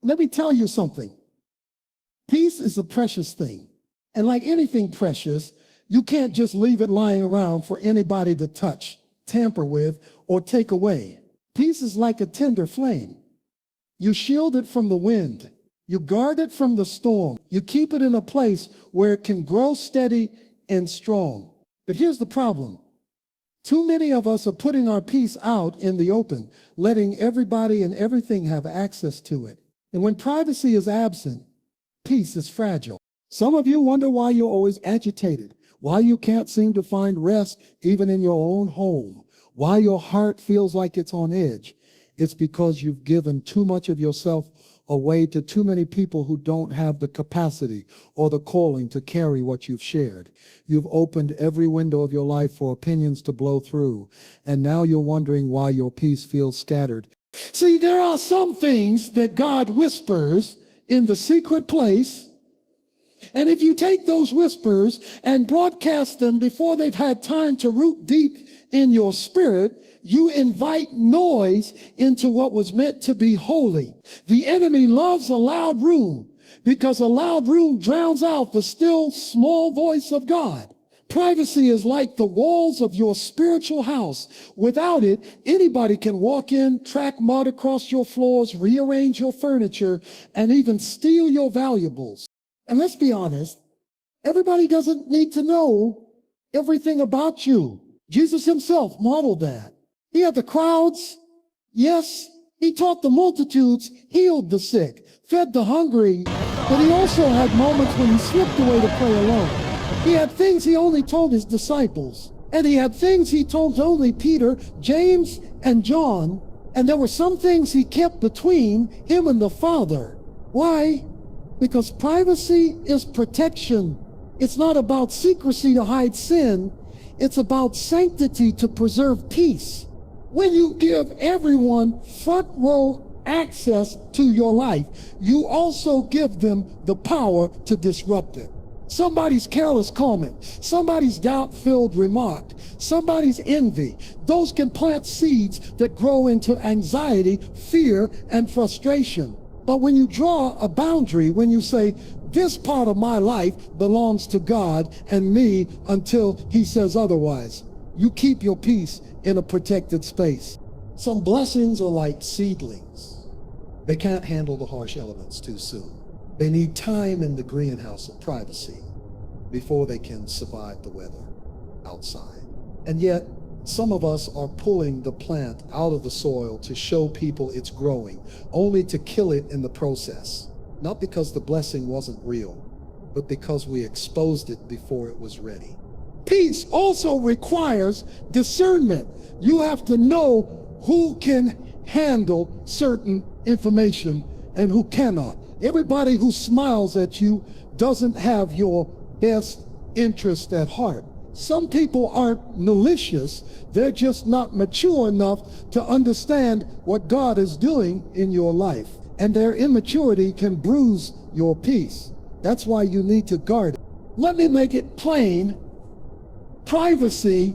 Let me tell you something. Peace is a precious thing. And like anything precious, you can't just leave it lying around for anybody to touch, tamper with, or take away. Peace is like a tender flame. You shield it from the wind. You guard it from the storm. You keep it in a place where it can grow steady and strong. But here's the problem. Too many of us are putting our peace out in the open, letting everybody and everything have access to it. And when privacy is absent, peace is fragile. Some of you wonder why you're always agitated, why you can't seem to find rest even in your own home, why your heart feels like it's on edge. It's because you've given too much of yourself away to too many people who don't have the capacity or the calling to carry what you've shared. You've opened every window of your life for opinions to blow through, and now you're wondering why your peace feels scattered. See, there are some things that God whispers in the secret place, and if you take those whispers and broadcast them before they've had time to root deep in your spirit, you invite noise into what was meant to be holy. The enemy loves a loud room because a loud room drowns out the still small voice of God. Privacy is like the walls of your spiritual house. Without it, anybody can walk in, track mud across your floors, rearrange your furniture, and even steal your valuables. And let's be honest, everybody doesn't need to know everything about you. Jesus himself modeled that. He had the crowds. Yes, he taught the multitudes, healed the sick, fed the hungry, but he also had moments when he slipped away to pray alone. He had things he only told his disciples, and he had things he told only Peter, James, and John, and there were some things he kept between him and the Father. Why? Because privacy is protection. It's not about secrecy to hide sin. It's about sanctity to preserve peace. When you give everyone front row access to your life, you also give them the power to disrupt it. Somebody's careless comment, somebody's doubt-filled remark, somebody's envy, those can plant seeds that grow into anxiety, fear, and frustration. But when you draw a boundary, when you say, this part of my life belongs to God and me until he says otherwise, you keep your peace in a protected space. Some blessings are like seedlings. They can't handle the harsh elements too soon. They need time in the greenhouse of privacy before they can survive the weather outside. And yet, some of us are pulling the plant out of the soil to show people it's growing, only to kill it in the process. Not because the blessing wasn't real, but because we exposed it before it was ready. Peace also requires discernment. You have to know who can handle certain information and who cannot. Everybody who smiles at you doesn't have your best interest at heart. Some people aren't malicious, they're just not mature enough to understand what God is doing in your life. And their immaturity can bruise your peace. That's why you need to guard it. Let me make it plain. Privacy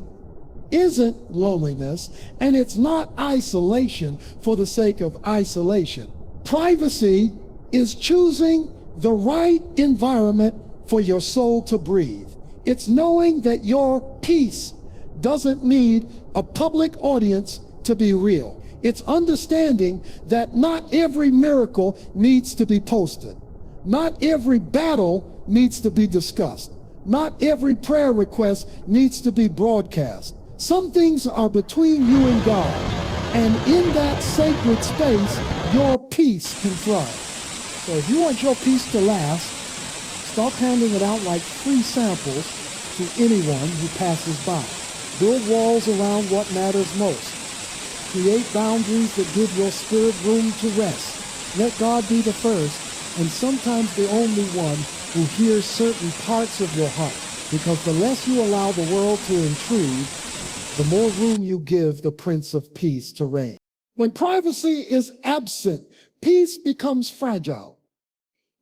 isn't loneliness, and it's not isolation for the sake of isolation. Privacy is choosing the right environment for your soul to breathe. It's knowing that your peace doesn't need a public audience to be real. It's understanding that not every miracle needs to be posted. Not every battle needs to be discussed. Not every prayer request needs to be broadcast. Some things are between you and God, and in that sacred space, your peace can thrive. So if you want your peace to last, stop handing it out like free samples to anyone who passes by. Build walls around what matters most. Create boundaries that give your spirit room to rest. Let God be the first, and sometimes the only one who hears certain parts of your heart. Because the less you allow the world to intrude, the more room you give the Prince of Peace to reign. When privacy is absent, peace becomes fragile.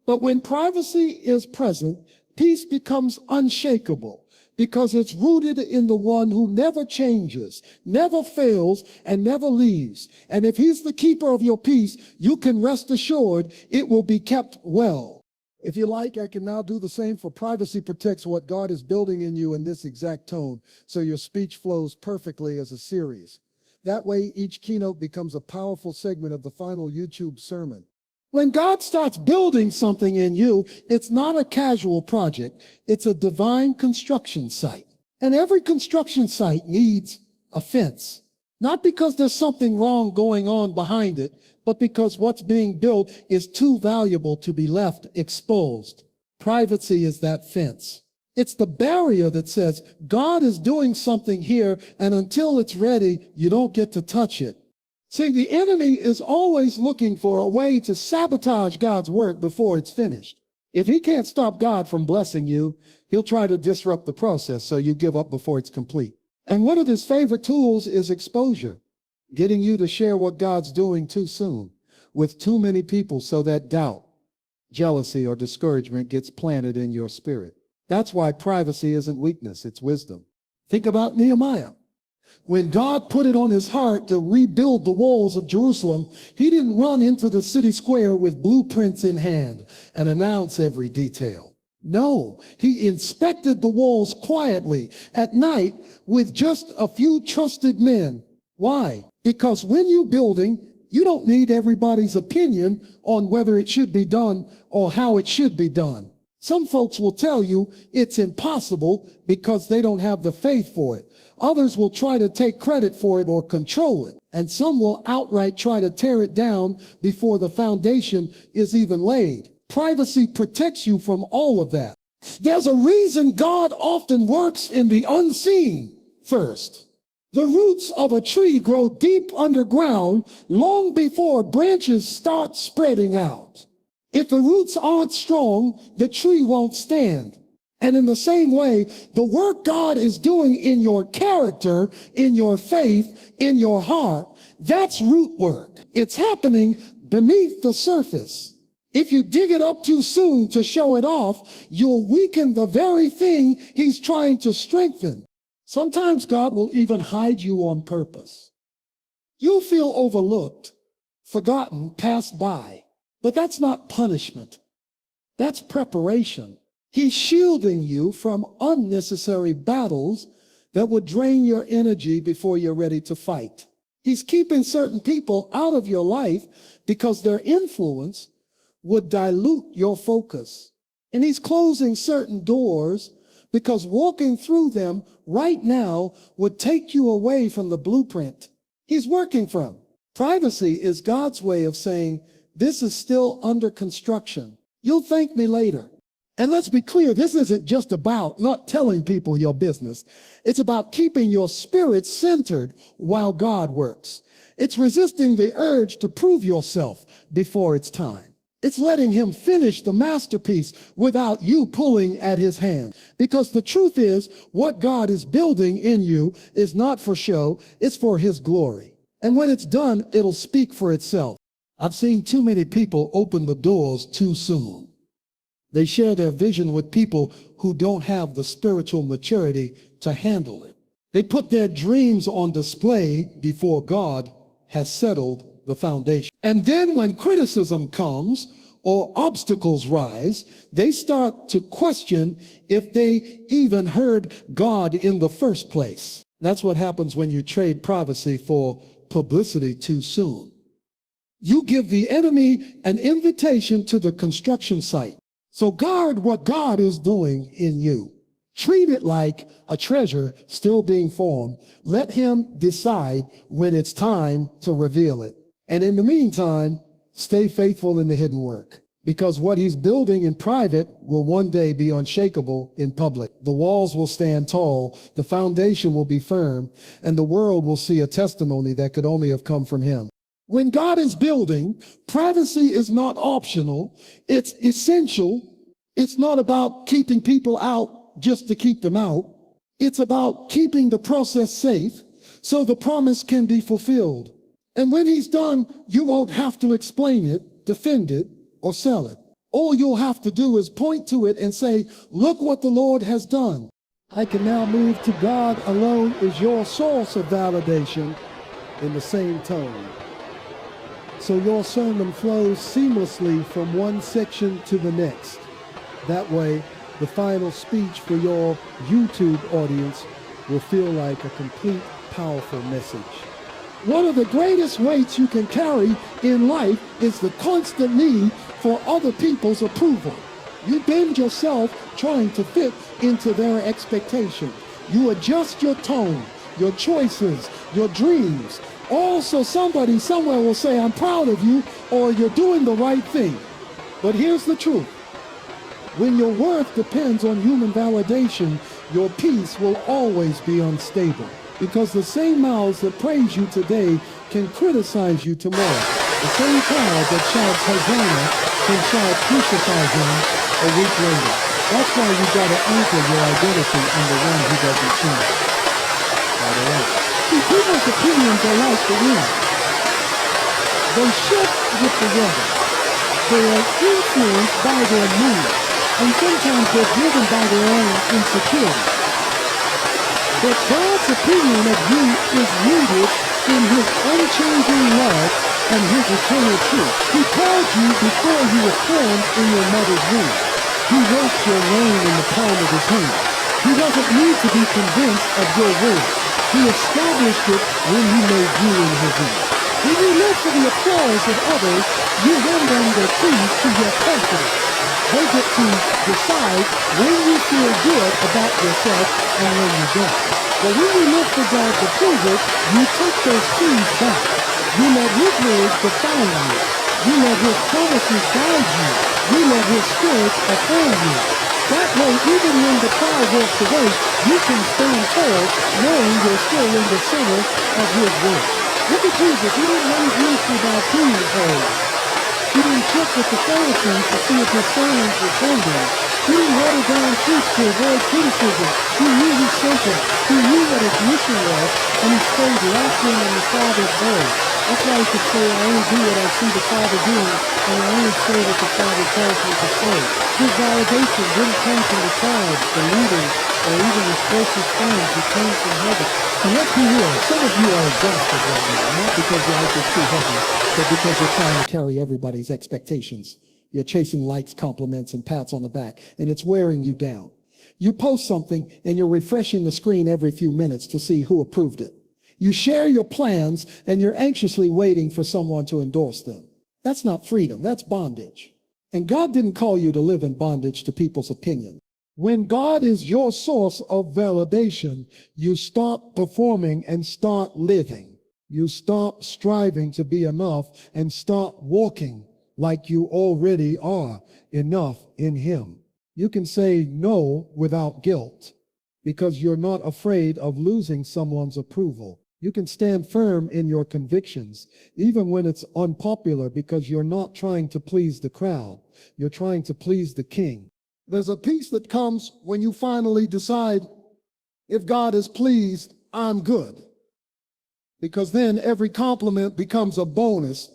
But when privacy is present, peace becomes unshakable. because it's rooted in the one who never changes, never fails, and never leaves. And if he's the keeper of your peace, you can rest assured it will be kept well. If you like, I can now do the same for privacy protects what God is building in you in this exact tone, so your speech flows perfectly as a series. That way, each keynote becomes a powerful segment of the final YouTube sermon. When God starts building something in you, it's not a casual project. It's a divine construction site. And every construction site needs a fence. Not because there's something wrong going on behind it, but because what's being built is too valuable to be left exposed. Privacy is that fence. It's the barrier that says, God is doing something here, and until it's ready, you don't get to touch it. See, the enemy is always looking for a way to sabotage God's work before it's finished. If he can't stop God from blessing you, he'll try to disrupt the process so you give up before it's complete. And one of his favorite tools is exposure, getting you to share what God's doing too soon with too many people so that doubt, jealousy, or discouragement gets planted in your spirit. That's why privacy isn't weakness, it's wisdom. Think about Nehemiah. When God put it on his heart to rebuild the walls of Jerusalem, he didn't run into the city square with blueprints in hand and announce every detail. No, he inspected the walls quietly at night with just a few trusted men. Why? Because when you're building, you don't need everybody's opinion on whether it should be done or how it should be done. Some folks will tell you it's impossible because they don't have the faith for it. Others will try to take credit for it or control it. And some will outright try to tear it down before the foundation is even laid. Privacy protects you from all of that. There's a reason God often works in the unseen first. The roots of a tree grow deep underground long before branches start spreading out. If the roots aren't strong, the tree won't stand. And in the same way, the work God is doing in your character, in your faith, in your heart, that's root work. It's happening beneath the surface. If you dig it up too soon to show it off, you'll weaken the very thing he's trying to strengthen. Sometimes God will even hide you on purpose. You'll feel overlooked, forgotten, passed by. But that's not punishment. That's preparation. He's shielding you from unnecessary battles that would drain your energy before you're ready to fight. He's keeping certain people out of your life because their influence would dilute your focus. And he's closing certain doors because walking through them right now would take you away from the blueprint he's working from. Privacy is God's way of saying, this is still under construction. You'll thank me later. And let's be clear, this isn't just about not telling people your business. It's about keeping your spirit centered while God works. It's resisting the urge to prove yourself before it's time. It's letting him finish the masterpiece without you pulling at his hand. Because the truth is, what God is building in you is not for show, it's for his glory. And when it's done, it'll speak for itself. I've seen too many people open the doors too soon. They share their vision with people who don't have the spiritual maturity to handle it. They put their dreams on display before God has settled the foundation. And then when criticism comes or obstacles rise, they start to question if they even heard God in the first place. That's what happens when you trade privacy for publicity too soon. You give the enemy an invitation to the construction site. So guard what God is doing in you. Treat it like a treasure still being formed. Let him decide when it's time to reveal it. And in the meantime, stay faithful in the hidden work. Because what he's building in private will one day be unshakable in public. The walls will stand tall, the foundation will be firm, and the world will see a testimony that could only have come from him. When God is building, privacy is not optional, it's essential. It's not about keeping people out just to keep them out. It's about keeping the process safe so the promise can be fulfilled. And when he's done, you won't have to explain it, defend it, or sell it. All you'll have to do is point to it and say, look what the Lord has done. I can now move to God alone is your source of validation in the same tone. So your sermon flows seamlessly from one section to the next. That way, the final speech for your YouTube audience will feel like a complete, powerful message. One of the greatest weights you can carry in life is the constant need for other people's approval. You bend yourself trying to fit into their expectation. You adjust your tone, your choices, your dreams. Also, somebody somewhere will say, I'm proud of you, or you're doing the right thing. But here's the truth. When your worth depends on human validation, your peace will always be unstable. Because the same mouths that praise you today can criticize you tomorrow. The same crowd that shouts Hosanna can shout crucify him a week later. That's why you gotta anchor your identity in the one who doesn't change. All right. See, people's opinions are like the wind. They shift with the weather. They are influenced by their mood. And sometimes they're driven by their own insecurity. But God's opinion of you is rooted in his unchanging love and his eternal truth. He called you before you were formed in your mother's womb. He wrote your name in the palm of his hand. He doesn't need to be convinced of your worth. He established it when he made you in his image. When you live for the applause of others, you hand them their keys to your confidence. They get to decide when you feel good about yourself and when you don't. But when you live for God's approval, you take those keys back. You let his words define you. You let his promises guide you. You let his spirit affirm you. That way, even when the crowd walks away, you can stand tall knowing you're still in the center of his word. Look at Jesus. He didn't raise you without being heard. He didn't check with the Pharisees to see if his sermons were trending. He didn't water down truth to avoid criticism. He knew his center. He knew what his mission was, and he stayed locked in on the Father's word. That's why he could say, I only do what I see the Father doing, and I only say what the Father tells me to say. His validation didn't come from the crowd, the leaders, or even his closest friends. It came from heaven. And let's be real, some of you are exhausted right now, not because your life is too heavy, but because you're trying to carry everybody's expectations. You're chasing likes, compliments, and pats on the back, and it's wearing you down. You post something, and you're refreshing the screen every few minutes to see who approved it. You share your plans, and you're anxiously waiting for someone to endorse them. That's not freedom, that's bondage. And God didn't call you to live in bondage to people's opinion. When God is your source of validation, you stop performing and start living. You stop striving to be enough and start walking like you already are enough in him. You can say no without guilt because you're not afraid of losing someone's approval. You can stand firm in your convictions, even when it's unpopular, because you're not trying to please the crowd. You're trying to please the king. There's a peace that comes when you finally decide, if God is pleased, I'm good. Because then every compliment becomes a bonus,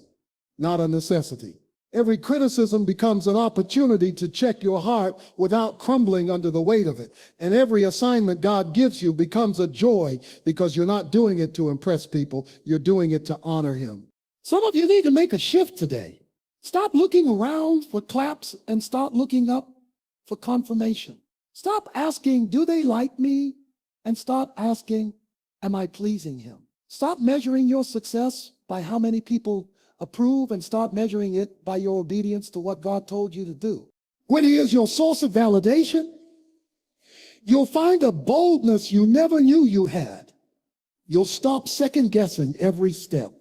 not a necessity. Every criticism becomes an opportunity to check your heart without crumbling under the weight of it. And every assignment God gives you becomes a joy because you're not doing it to impress people. You're doing it to honor him. Some of you need to make a shift today. Stop looking around for claps and start looking up for confirmation. Stop asking, do they like me? And start asking, am I pleasing him? Stop measuring your success by how many people approve and start measuring it by your obedience to what God told you to do. When he is your source of validation, you'll find a boldness you never knew you had. You'll stop second guessing every step.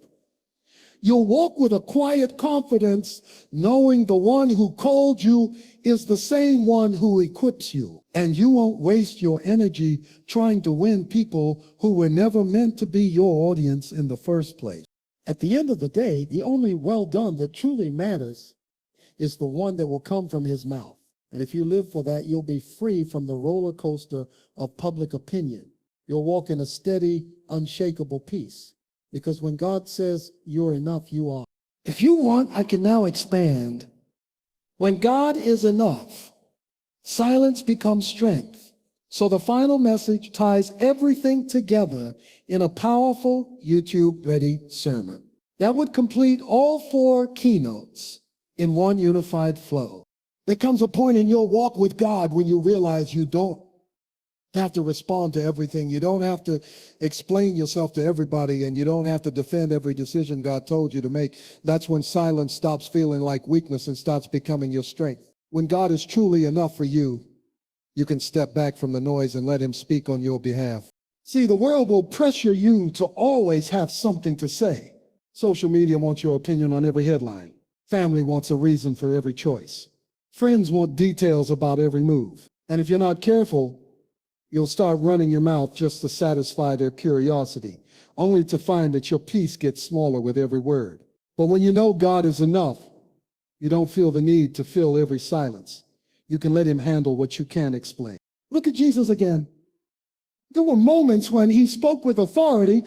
You'll walk with a quiet confidence, knowing the one who called you is the same one who equips you. And you won't waste your energy trying to win people who were never meant to be your audience in the first place. At the end of the day, the only well done that truly matters is the one that will come from his mouth. And if you live for that, you'll be free from the roller coaster of public opinion. You'll walk in a steady, unshakable peace. Because when God says you're enough, you are. If you want, I can now expand. When God is enough, silence becomes strength. So the final message ties everything together in a powerful YouTube-ready sermon that would complete all 4 keynotes in one unified flow. There comes a point in your walk with God when you realize you don't have to respond to everything. You don't have to explain yourself to everybody, and you don't have to defend every decision God told you to make. That's when silence stops feeling like weakness and starts becoming your strength. When God is truly enough for you, you can step back from the noise and let him speak on your behalf. See, the world will pressure you to always have something to say. Social media wants your opinion on every headline. Family wants a reason for every choice. Friends want details about every move. And if you're not careful, you'll start running your mouth just to satisfy their curiosity, only to find that your peace gets smaller with every word. But when you know God is enough, you don't feel the need to fill every silence. You can let him handle what you can't explain. Look at Jesus again. There were moments when he spoke with authority,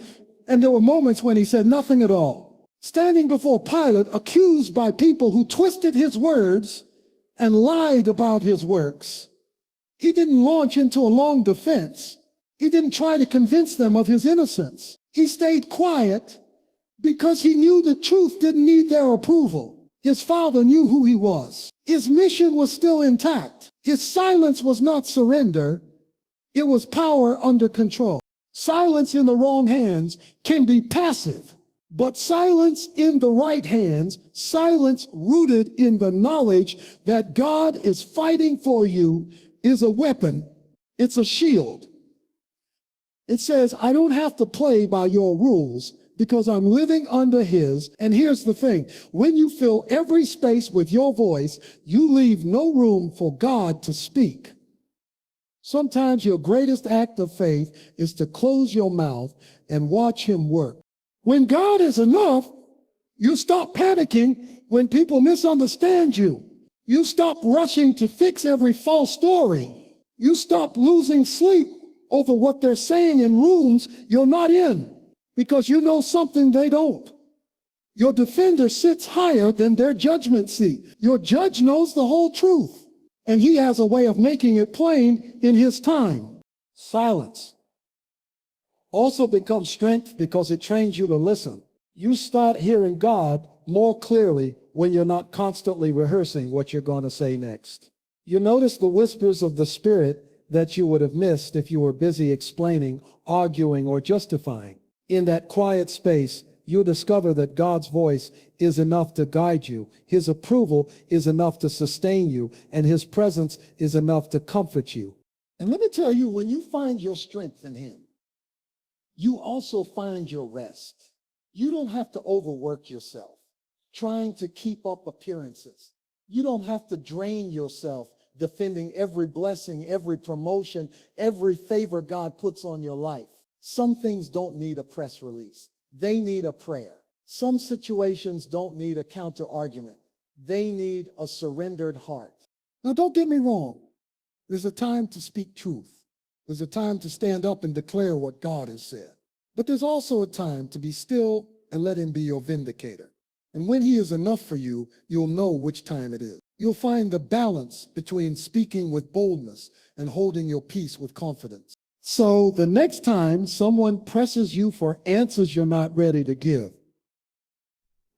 and there were moments when he said nothing at all. Standing before Pilate, accused by people who twisted his words and lied about his works, he didn't launch into a long defense. He didn't try to convince them of his innocence. He stayed quiet because he knew the truth didn't need their approval. His Father knew who he was. His mission was still intact. His silence was not surrender. It was power under control. Silence in the wrong hands can be passive, but silence in the right hands, silence rooted in the knowledge that God is fighting for you, is a weapon. It's a shield. It says, I don't have to play by your rules because I'm living under his. And here's the thing. When you fill every space with your voice, you leave no room for God to speak. Sometimes your greatest act of faith is to close your mouth and watch him work. When God is enough, you stop panicking when people misunderstand you. You stop rushing to fix every false story. You stop losing sleep over what they're saying in rooms you're not in because you know something they don't. Your defender sits higher than their judgment seat. Your judge knows the whole truth, and he has a way of making it plain in his time. Silence also becomes strength because it trains you to listen. You start hearing God more clearly when you're not constantly rehearsing what you're going to say next. You notice the whispers of the Spirit that you would have missed if you were busy explaining, arguing, or justifying. In that quiet space, you'll discover that God's voice is enough to guide you. His approval is enough to sustain you, and his presence is enough to comfort you. And let me tell you, when you find your strength in him, you also find your rest. You don't have to overwork yourself trying to keep up appearances. You don't have to drain yourself defending every blessing, every promotion, every favor God puts on your life. Some things don't need a press release. They need a prayer. Some situations don't need a counter argument. They need a surrendered heart. Now, don't get me wrong. There's a time to speak truth. There's a time to stand up and declare what God has said. But there's also a time to be still and let him be your vindicator. And when he is enough for you, you'll know which time it is. You'll find the balance between speaking with boldness and holding your peace with confidence. So the next time someone presses you for answers you're not ready to give,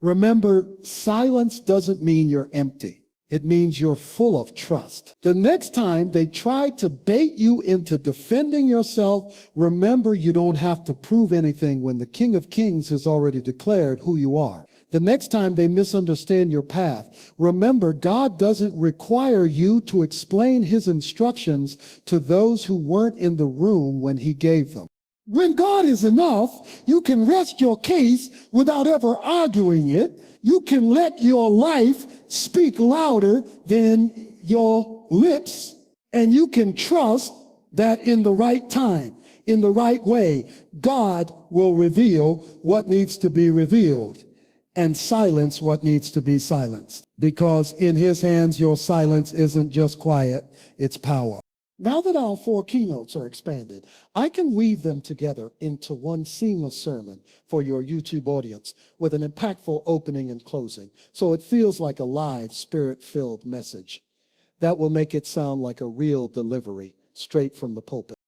remember, silence doesn't mean you're empty. It means you're full of trust. The next time they try to bait you into defending yourself, remember you don't have to prove anything when the King of Kings has already declared who you are. The next time they misunderstand your path, remember God doesn't require you to explain his instructions to those who weren't in the room when he gave them. When God is enough, you can rest your case without ever arguing it. You can let your life speak louder than your lips, and you can trust that in the right time, in the right way, God will reveal what needs to be revealed and silence what needs to be silenced. Because in his hands, your silence isn't just quiet, it's power. Now that our 4 keynotes are expanded, I can weave them together into one seamless sermon for your YouTube audience with an impactful opening and closing, so it feels like a live, spirit-filled message. That will make it sound like a real delivery, straight from the pulpit.